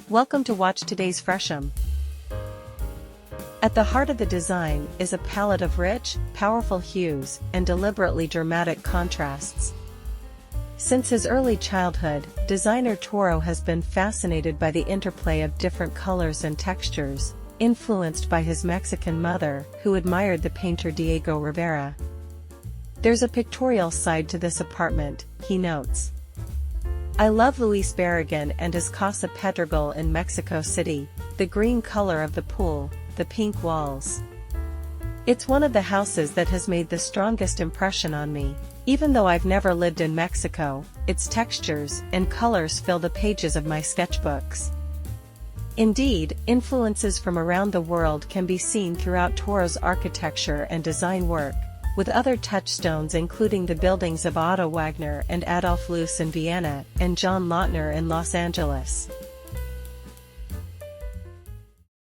Welcome to watch today's Fresham. At the heart of the design is a palette of rich, powerful hues and deliberately dramatic contrasts. Since his early childhood, designer Toro has been fascinated by the interplay of different colors and textures, influenced by his Mexican mother, who admired the painter Diego Rivera. "There's a pictorial side to this apartment," he notes. "I love Luis Barragan and his Casa Pedregal in Mexico City, the green color of the pool, the pink walls. It's one of the houses that has made the strongest impression on me. Even though I've never lived in Mexico, its textures and colors fill the pages of my sketchbooks." Indeed, influences from around the world can be seen throughout Toro's architecture and design work, with other touchstones including the buildings of Otto Wagner and Adolf Loos in Vienna, and John Lautner in Los Angeles.